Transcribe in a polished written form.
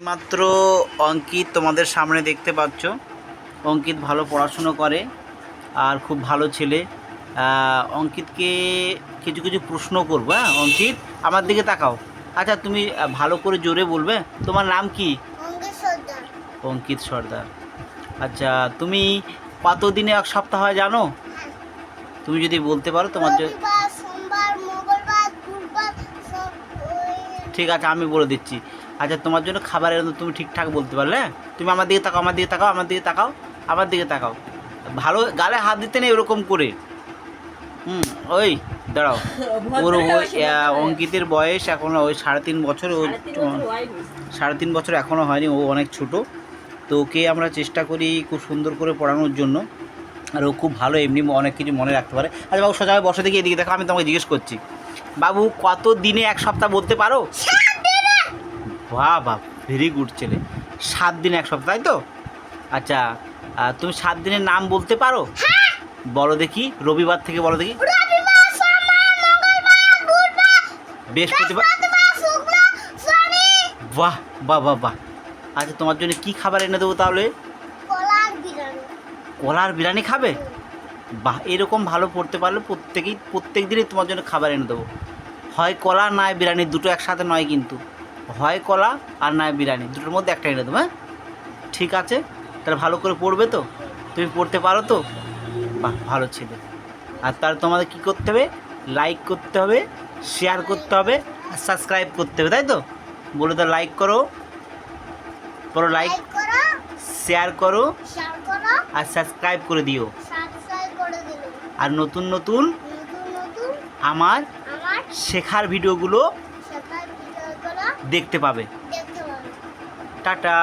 মাত্র অঙ্কিত তোমাদের সামনে দেখতে পাচ্ছ। অঙ্কিত ভালো পড়াশুনো করে আর খুব ভালো ছেলে। অঙ্কিতকে কিছু কিছু প্রশ্ন করবো। হ্যাঁ অঙ্কিত, আমার দিকে তাকাও। আচ্ছা তুমি ভালো করে জোরে বলবে। তোমার নাম কি? অঙ্কিত সর্দার। আচ্ছা তুমি কতদিনে এক সপ্তাহ হয় জানো? তুমি যদি বলতে পারো তোমার ঠিক আছে, আমি বলে দিচ্ছি। আচ্ছা তোমার জন্য খাবার এনে তুমি ঠিকঠাক বলতে পারলে। তুমি আমার দিকে তাকাও, আমার দিকে তাকাও, আমার দিকে তাকাও, আমার দিকে তাকাও। ভালো গালে হাত দিতে নেই এরকম করে। ওই দাঁড়াও। ওর অঙ্কিতের বয়স এখনও ওই 3.5 বছর। ও 3.5 বছর এখনও হয়নি, ও অনেক ছোট। তো ওকে আমরা চেষ্টা করি খুব সুন্দর করে পড়ানোর জন্য। আর ও খুব ভালো, এমনি অনেক কিছু মনে রাখতে পারে। আচ্ছা বাবু সোজা বসে দেখি, এদিকে দেখো, আমি তোমাকে জিজ্ঞেস করছি। বাবু কত দিনে এক সপ্তাহ বলতে পারো? বাহ বাহ, ভেরি গুড ছেলে। 7 দিনে এক সপ্তাহ, তাই তো? আচ্ছা তুমি 7 দিনের নাম বলতে পারো? বলো দেখি, রবিবার থেকে বলো দেখি। বৃহস্পতিবার। বাহ বাহ বাহ বাহ। আচ্ছা তোমার জন্য কি খাবার এনে দেবো তাহলে? কলার বিরিয়ানি খাবে? বাহ, এরকম ভালো পড়তে পারলে প্রত্যেক দিনই তোমার জন্য খাবার এনে দেবো। হয় কলা নয় বিরিয়ানি, দুটো একসাথে নয় কিন্তু। হয় কলা আর নয় বিরিয়ানি, দুটোর মধ্যে একটা এনে দেবো। হ্যাঁ ঠিক আছে, তাহলে ভালো করে পড়বে তো? তুমি পড়তে পারো তো? বাহ ভালো ছেলে। আর তাহলে তোমাদের কী করতে হবে? লাইক করতে হবে, শেয়ার করতে হবে, আর সাবস্ক্রাইব করতে হবে, তাই তো? বলে তো লাইক করো, করো লাইক, শেয়ার করো আর সাবস্ক্রাইব করে দিও। আর নতুন নতুন আমার শেখার ভিডিওগুলো দেখতে পাবে। টাটা।